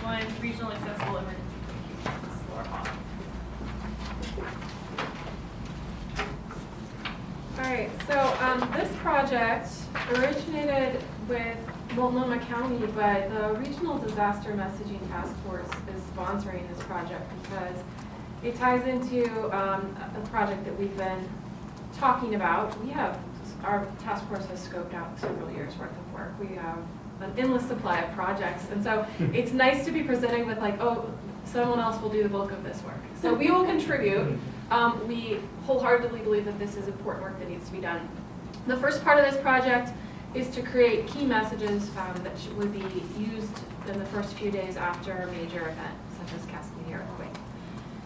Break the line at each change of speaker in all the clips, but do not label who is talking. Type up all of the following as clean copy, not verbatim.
911 Regional Accessible Emergency Communications, Laura Hall.
All right, so this project originated with Multnomah County, but the Regional Disaster Messaging Task Force is sponsoring this project because it ties into a project that we've been talking about. Our task force has scoped out several years worth of work. We have an endless supply of projects, and so it's nice to be presenting with like, oh, someone else will do the bulk of this work. So we will contribute. We wholeheartedly believe that this is important work that needs to be done. The first part of this project is to create key messages that would be used in the first few days after a major event, such as Cascadia earthquake.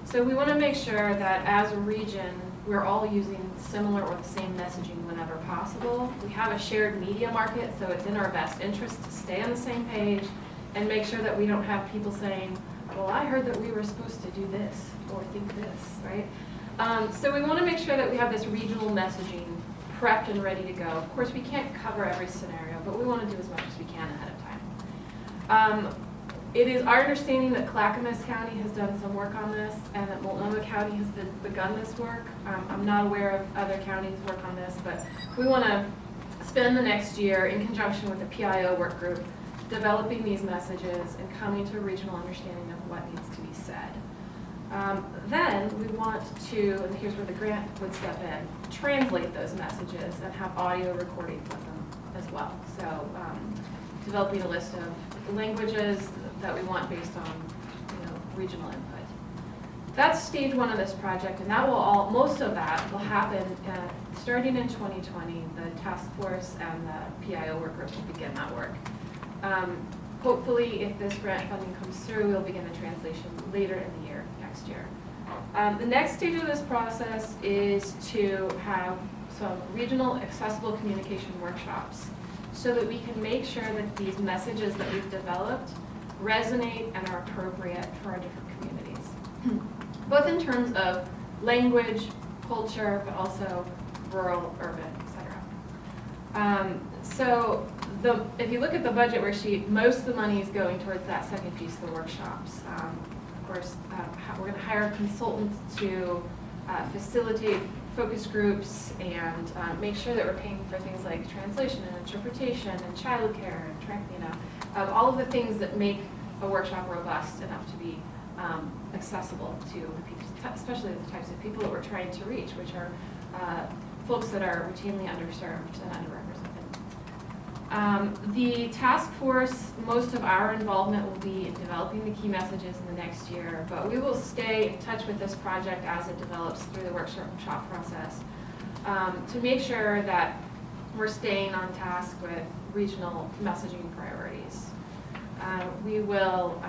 So we want to make sure that as a region, we're all using similar or the same messaging whenever possible. We have a shared media market, so it's in our best interest to stay on the same page and make sure that we don't have people saying, well, I heard that we were supposed to do this or think this, right? So we want to make sure that we have this regional messaging prepped and ready to go. Of course, we can't cover every scenario, but we want to do as much as we can ahead of time. It is our understanding that Clackamas County has done some work on this and that Multnomah County has begun this work. I'm not aware of other counties' work on this, but we want to spend the next year in conjunction with the PIO work group developing these messages and coming to a regional understanding of what needs to be said. Then we want to, and here's where the grant would step in, translate those messages and have audio recordings of them as well. So developing a list of languages that we want based on regional input. That's stage one of this project, and that will most of that will happen starting in 2020. The task force and the PIO work group will begin that work. Hopefully, if this grant funding comes through, we'll begin the translation later in the year, next year. The next stage of this process is to have some regional accessible communication workshops so that we can make sure that these messages that we've developed resonate and are appropriate for our different communities, both in terms of language, culture, but also rural, urban, etc. If you look at the budget worksheet, most of the money is going towards that second piece, the workshops. Of course, we're going to hire consultants to facilitate focus groups and make sure that we're paying for things like translation and interpretation and childcare and all of the things that make a workshop robust enough to be accessible to the people, especially the types of people that we're trying to reach, which are folks that are routinely underserved and underrepresented. The task force, most of our involvement will be in developing the key messages in the next year, but we will stay in touch with this project as it develops through the workshop process to make sure that we're staying on task with regional messaging priorities. We will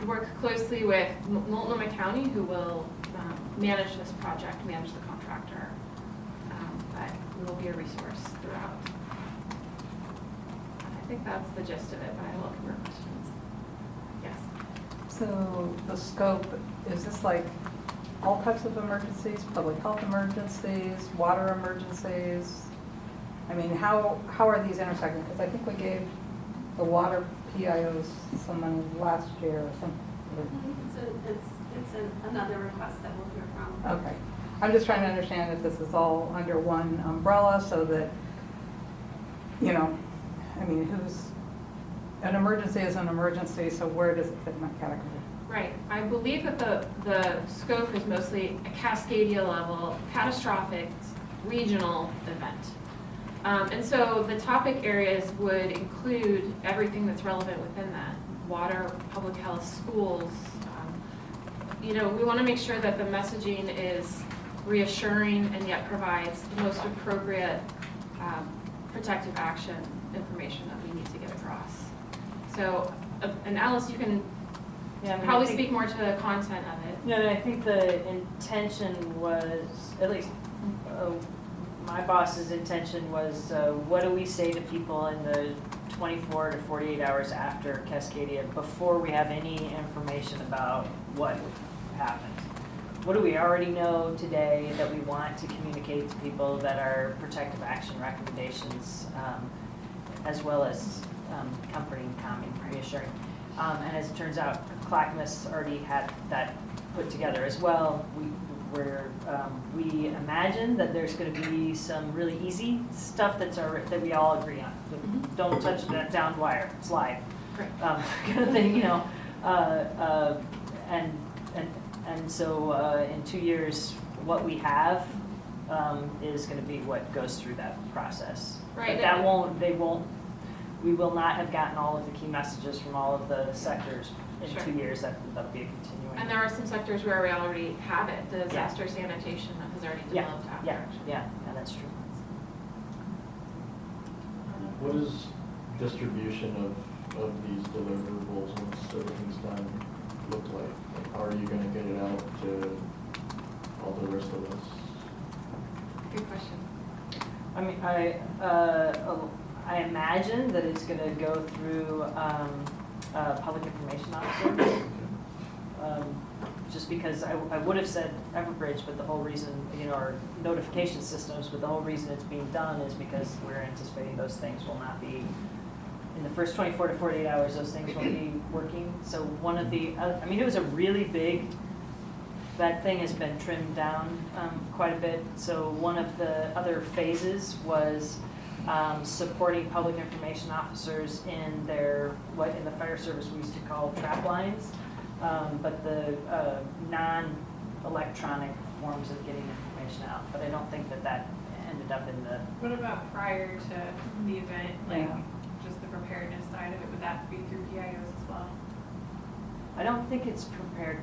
work closely with Multnomah County, who will manage this project, manage the contractor, but we will be a resource throughout. I think that's the gist of it, but I welcome your questions. Yes?
So the scope, is this like all types of emergencies, public health emergencies, water emergencies? I mean, how are these intersecting? Because I think we gave the water PIOs some money last year or something.
It's another request that we'll hear from.
Okay. I'm just trying to understand if this is all under one umbrella so that, an emergency is an emergency, so where does it fit in that category?
Right. I believe that the scope is mostly a Cascadia level, catastrophic, regional event. And so the topic areas would include everything that's relevant within that. Water, public health, schools. We want to make sure that the messaging is reassuring and yet provides the most appropriate protective action information that we need to get across. So, and Alice, you can probably speak more to the content of it.
No, I think the intention was, at least my boss's intention was, what do we say to people in the 24 to 48 hours after Cascadia before we have any information about what happened? What do we already know today that we want to communicate to people that are protective action recommendations, as well as comforting, calming, reassuring? And as it turns out, Clackamas already had that put together as well. We imagine that there's gonna be some really easy stuff that we all agree on.
Mhm.
Don't touch that downed wire, slide.
Right.
Kind of thing, you know. And so in 2 years, what we have is gonna be what goes through that process.
Right.
But we will not have gotten all of the key messages from all of the sectors in
Sure.
2 years. That'll be a continuing.
And there are some sectors where we already have it, the disaster sanitation has already
Yeah,
developed after.
yeah, that's true.
What does distribution of these deliverables once everything's done look like? Like, how are you gonna get it out to all the rest of us?
Good question.
I mean, I imagine that it's gonna go through public information officer. Just because I would have said Everbridge, but the whole reason, you know, our notification systems, but the whole reason it's being done is because we're anticipating those things will not be, in the first 24 to 48 hours, those things won't be working. So one of the, I mean, it was a really big, that thing has been trimmed down quite a bit. So one of the other phases was supporting public information officers in their, what in the fire service we used to call trap lines. But the non-electronic forms of getting information out. But I don't think that ended up in the,
What about prior to the event, like
Yeah.
just the preparedness side of it, would that be through PIOs as well?
I don't think it's prepared,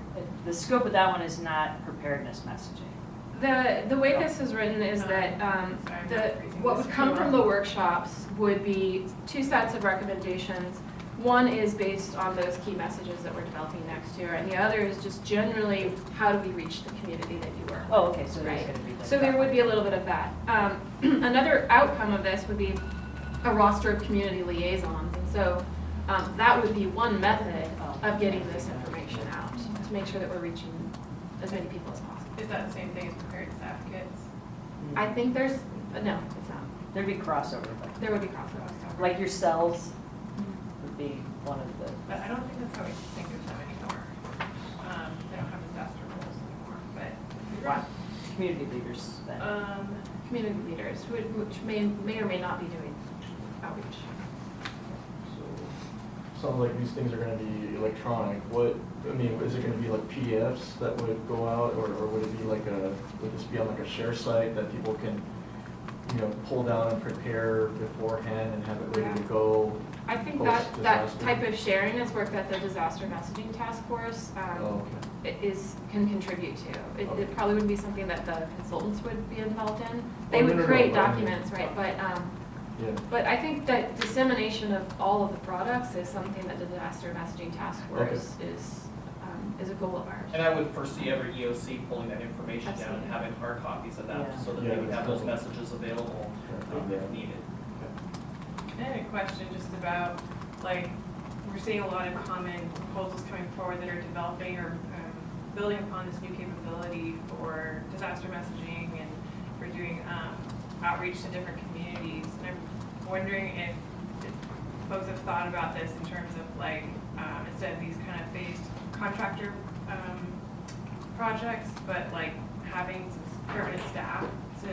the scope of that one is not preparedness messaging.
The way this is written is that
Sorry, I'm not freezing
what
this
would come
too
from
well.
the workshops would be 2 sets of recommendations. One is based on those key messages that we're developing next year, and the other is just generally, how do we reach the community that you work with?
Oh, okay, so there's
Right.
gonna be like.
So there would be a little bit of that. Another outcome of this would be a roster of community liaisons, and so that would be one method of getting this information out, to make sure that we're reaching as many people as possible.
Is that the same thing as preparedness advocates?
I think there's, no, it's not.
There'd be crossover, but
There would be crossover.
like yourselves would be one of the.
But I don't think that's how we think of them anymore. They don't have disaster roles anymore, but.
Wow. Community leaders then.
Community leaders, which may or may not be doing outreach.
So, sounds like these things are gonna be electronic. What, I mean, is it gonna be like PDFs that would go out, or would it be like would this be on like a share site that people can, you know, pull down and prepare beforehand and have it ready to go?
I think that
Post-disaster.
type of sharing is work that the disaster messaging task force
Oh, okay.
can contribute to.
Okay.
It probably would be something that the consultants would be involved in.
Oh,
They
no,
would
no, no,
create
but I mean-
documents, right,
Yeah.
but I think that dissemination of all of the products is something that the disaster messaging task force is a goal of ours.
And I would foresee every EOC pulling that information down and
Absolutely.
having hard copies of that,
Yeah.
so that
Yeah,
they would have those
definitely.
messages available if needed.
I had a question just about, like, we're seeing a lot of common proposals coming forward that are developing or building upon this new capability for disaster messaging and for doing outreach to different communities. And I'm wondering if folks have thought about this in terms of like, instead of these kind of phased contractor projects, but like having some permanent staff to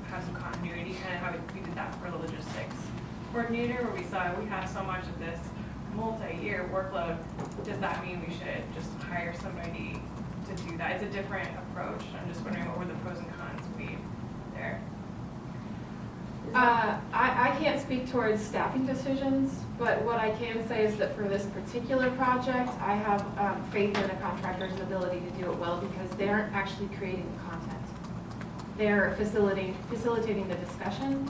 have some continuity, kind of how we did that for the logistics coordinator, where we saw we have so much of this multi-year workload. Does that mean we should just hire somebody to do that? It's a different approach. I'm just wondering what were the pros and cons be there.
I can't speak towards staffing decisions, but what I can say is that for this particular project, I have faith in a contractor's ability to do it well because they aren't actually creating the content. They're facilitating the discussion.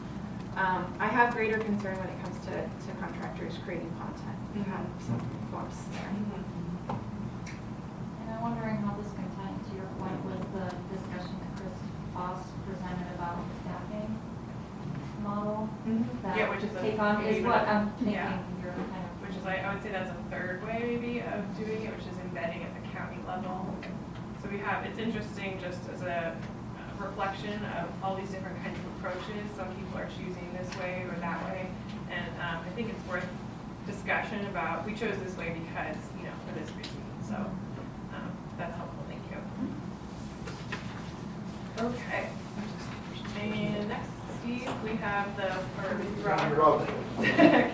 I have greater concern when it comes to contractors creating content. We have some bumps there.
And I'm wondering how this can tie into your point with the discussion that Chris Foss presented about the staffing model.
Yeah, which is a-
Take on, is what I'm thinking
Yeah.
you're kind of.
Which is, I would say that's a third way maybe of doing it, which is embedding at the county level. So we have, it's interesting just as a reflection of all these different kinds of approaches. Some people are choosing this way or that way. And I think it's worth discussion about, we chose this way because, you know, for this reason, so, that's helpful, thank you. Okay. And next, Steve, we have the, or Rob. Okay.